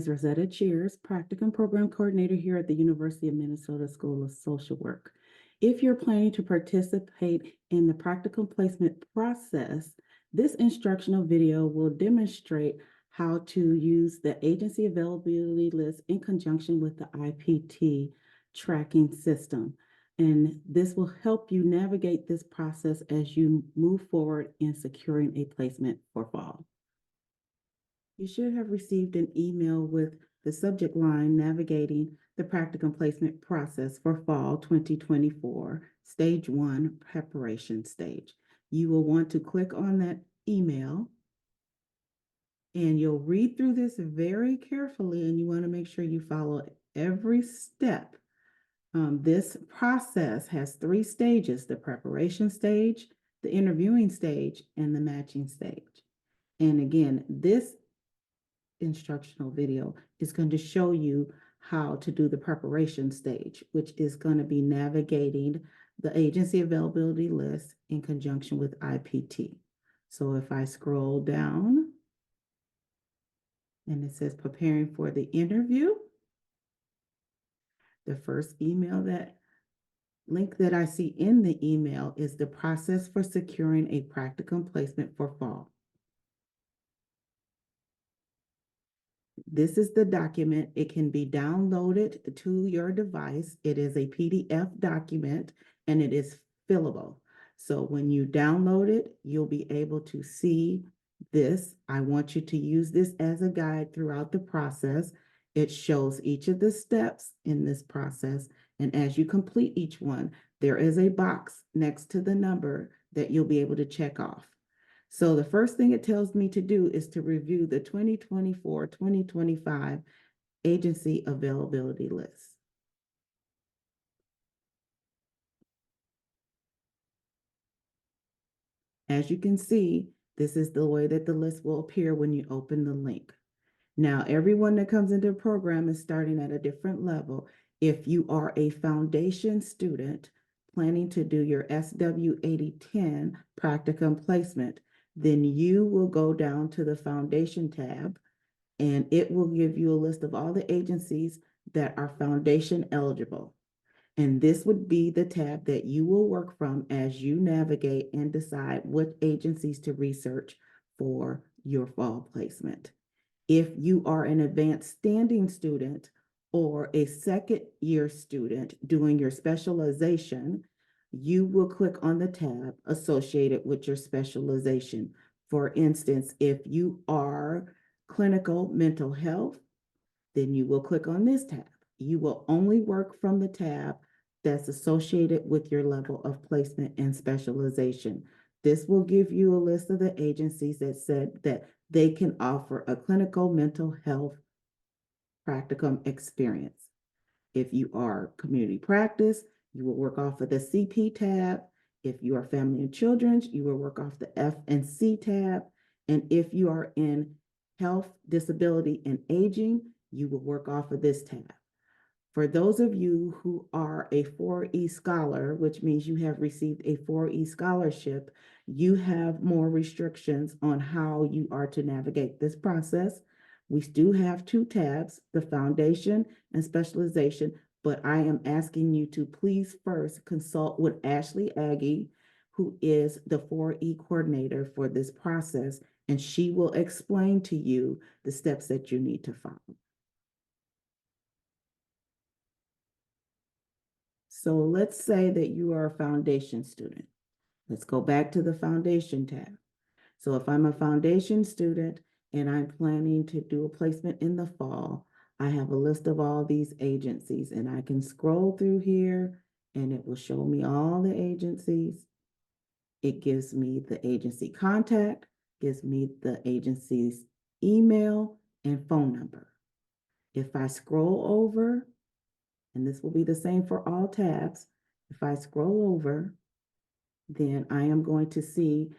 is Rosetta Cheers, Practicum Program Coordinator here at the University of Minnesota School of Social Work. If you're planning to participate in the practicum placement process, this instructional video will demonstrate how to use the agency availability list in conjunction with the IPT tracking system. And this will help you navigate this process as you move forward in securing a placement for fall. You should have received an email with the subject line navigating the practicum placement process for fall 2024, stage 1 preparation stage. You will want to click on that email and you'll read through this very carefully, and you want to make sure you follow every step. This process has 3 stages: the preparation stage, the interviewing stage, and the matching stage. And again, this instructional video is going to show you how to do the preparation stage, which is going to be navigating the agency availability list in conjunction with IPT. So if I scroll down and it says preparing for the interview, the first link that I see in the email is the process for securing a practicum placement for fall. This is the document. It can be downloaded to your device. It is a PDF document and it is fillable. So when you download it, you'll be able to see this. I want you to use this as a guide throughout the process. It shows each of the steps in this process. And as you complete each one, there is a box next to the number that you'll be able to check off. So the first thing it tells me to do is to review the 2024-2025 agency availability list. As you can see, this is the way that the list will appear when you open the link. Now, everyone that comes into the program is starting at a different level. If you are a foundation student planning to do your SW 8010 practicum placement, then you will go down to the foundation tab and it will give you a list of all the agencies that are foundation eligible. And this would be the tab that you will work from as you navigate and decide what agencies to research for your fall placement. If you are an advanced standing student or a second year student doing your specialization, you will click on the tab associated with your specialization. For instance, if you are clinical mental health, then you will click on this tab. You will only work from the tab that's associated with your level of placement and specialization. This will give you a list of the agencies that said that they can offer a clinical mental health practicum experience. If you are community practice, you will work off of the CP tab. If you are family and children's, you will work off the F and C tab. And if you are in health, disability, and aging, you will work off of this tab. For those of you who are a 4E scholar, which means you have received a 4E scholarship, you have more restrictions on how you are to navigate this process. We do have 2 tabs, the foundation and specialization, but I am asking you to please first consult with Ashley Aggie, who is the 4E coordinator for this process, and she will explain to you the steps that you need to follow. So let's say that you are a foundation student. Let's go back to the foundation tab. So if I'm a foundation student and I'm planning to do a placement in the fall, I have a list of all these agencies and I can scroll through here and it will show me all the agencies. It gives me the agency contact, gives me the agency's email and phone number. If I scroll over, and this will be the same for all tabs, if I scroll over, then I am going to see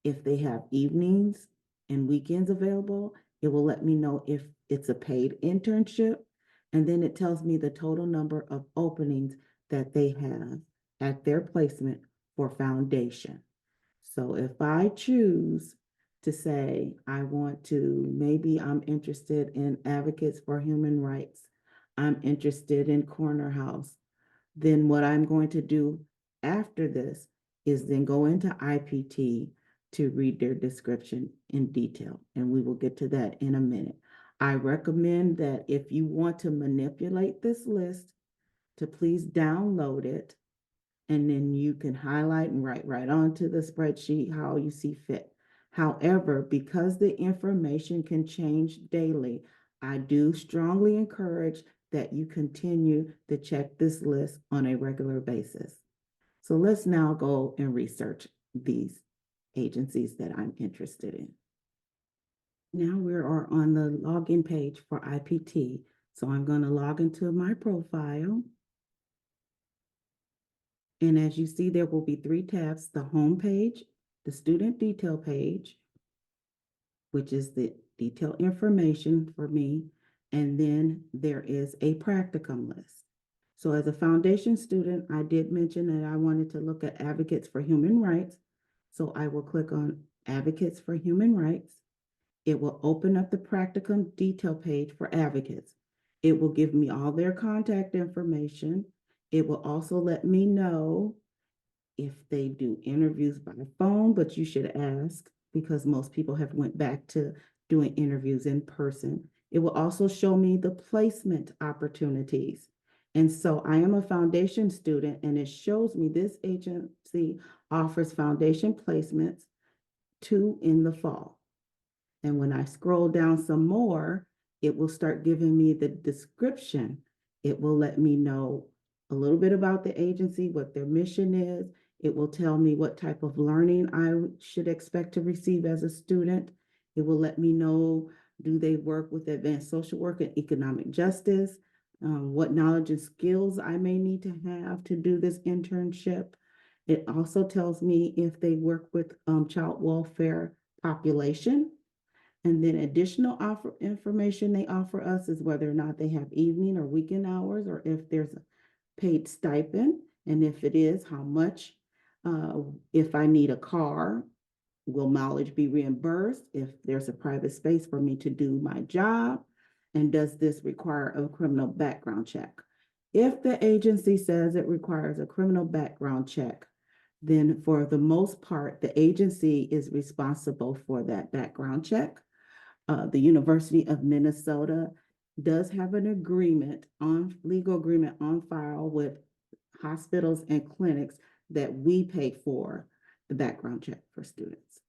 if they have evenings and weekends available. It will let me know if it's a paid internship, and then it tells me the total number of openings that they have at their placement for foundation. So if I choose to say, I want to, maybe I'm interested in advocates for human rights. I'm interested in Corner House. Then what I'm going to do after this is then go into IPT to read their description in detail. And we will get to that in a minute. I recommend that if you want to manipulate this list, to please download it, and then you can highlight and write right onto the spreadsheet how you see fit. However, because the information can change daily, I do strongly encourage that you continue to check this list on a regular basis. So let's now go and research these agencies that I'm interested in. Now we are on the login page for IPT. So I'm going to log into my profile. And as you see, there will be three tabs: the home page, the student detail page, which is the detailed information for me, and then there is a practicum list. So as a foundation student, I did mention that I wanted to look at advocates for human rights. So I will click on advocates for human rights. It will open up the practicum detail page for advocates. It will give me all their contact information. It will also let me know if they do interviews by phone, but you should ask because most people have went back to doing interviews in person. It will also show me the placement opportunities. And so I am a foundation student, and it shows me this agency offers foundation placements 2 in the fall. And when I scroll down some more, it will start giving me the description. It will let me know a little bit about the agency, what their mission is. It will tell me what type of learning I should expect to receive as a student. It will let me know, do they work with advanced social work and economic justice? What knowledge and skills I may need to have to do this internship. It also tells me if they work with child welfare population. And then additional information they offer us is whether or not they have evening or weekend hours, or if there's a paid stipend, and if it is, how much. If I need a car, will mileage be reimbursed? If there's a private space for me to do my job, and does this require a criminal background check? If the agency says it requires a criminal background check, then for the most part, the agency is responsible for that background check. The University of Minnesota does have an legal agreement on file with hospitals and clinics that we pay for the background check for students.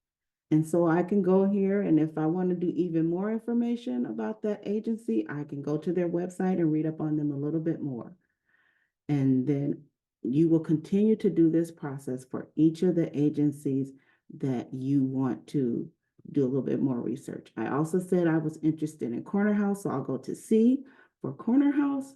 And so I can go here, and if I want to do even more information about that agency, I can go to their website and read up on them a little bit more. And then you will continue to do this process for each of the agencies that you want to do a little bit more research. I also said I was interested in Corner House, so I'll go to C for Corner House.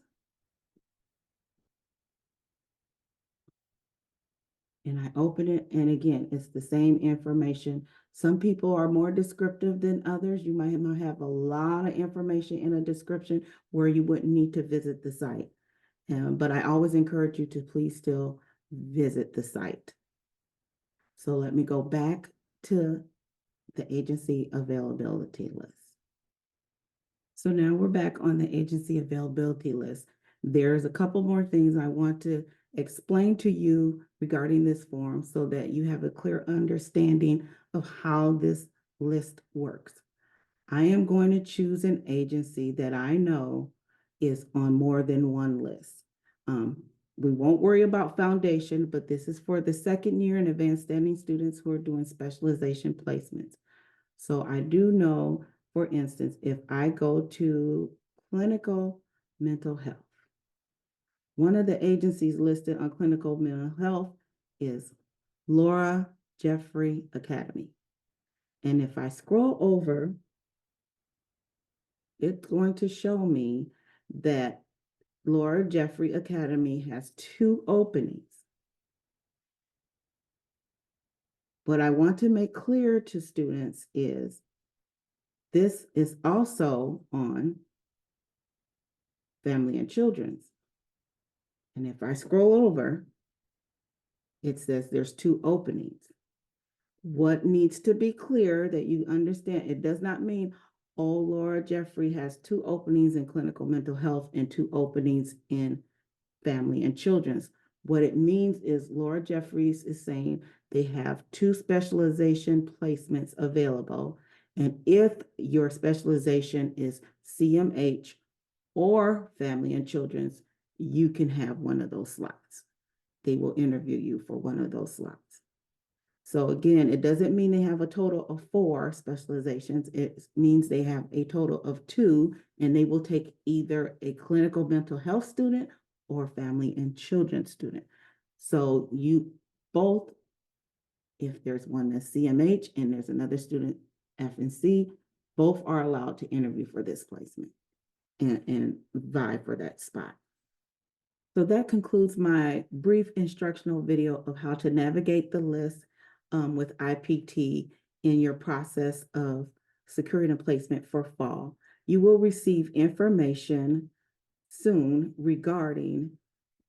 And I open it, and again, it's the same information. Some people are more descriptive than others. You might have a lot of information in a description where you wouldn't need to visit the site. But I always encourage you to please still visit the site. So let me go back to the agency availability list. So now we're back on the agency availability list. There's a couple more things I want to explain to you regarding this form so that you have a clear understanding of how this list works. I am going to choose an agency that I know is on more than one list. We won't worry about foundation, but this is for the second year and advanced standing students who are doing specialization placements. So I do know, for instance, if I go to clinical mental health, one of the agencies listed on clinical mental health is Laura Jeffrey Academy. And if I scroll over, it's going to show me that Laura Jeffrey Academy has 2 openings. What I want to make clear to students is this is also on Family and Children's. And if I scroll over, it says there's 2 openings. What needs to be clear that you understand, it does not mean, oh, Laura Jeffrey has 2 openings in clinical mental health and 2 openings in family and children's. What it means is Laura Jeffries is saying they have 2 specialization placements available. And if your specialization is CMH or family and children's, you can have one of those slots. They will interview you for one of those slots. So again, it doesn't mean they have a total of 4 specializations. It means they have a total of 2, and they will take either a clinical mental health student or family and children student. So you both, if there's one that's CMH and there's another student F&C, both are allowed to interview for this placement and vie for that spot. So that concludes my brief instructional video of how to navigate the list with IPT in your process of securing a placement for fall. You will receive information soon regarding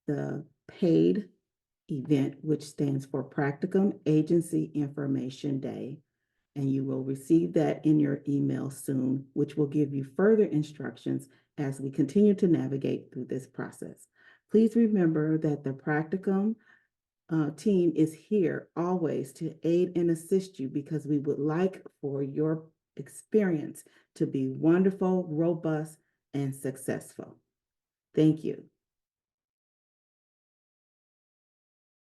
the paid event, which stands for Practicum Agency Information Day. And you will receive that in your email soon, which will give you further instructions as we continue to navigate through this process. Please remember that the Practicum team is here always to aid and assist you, because we would like for your experience to be wonderful, robust, and successful. Thank you.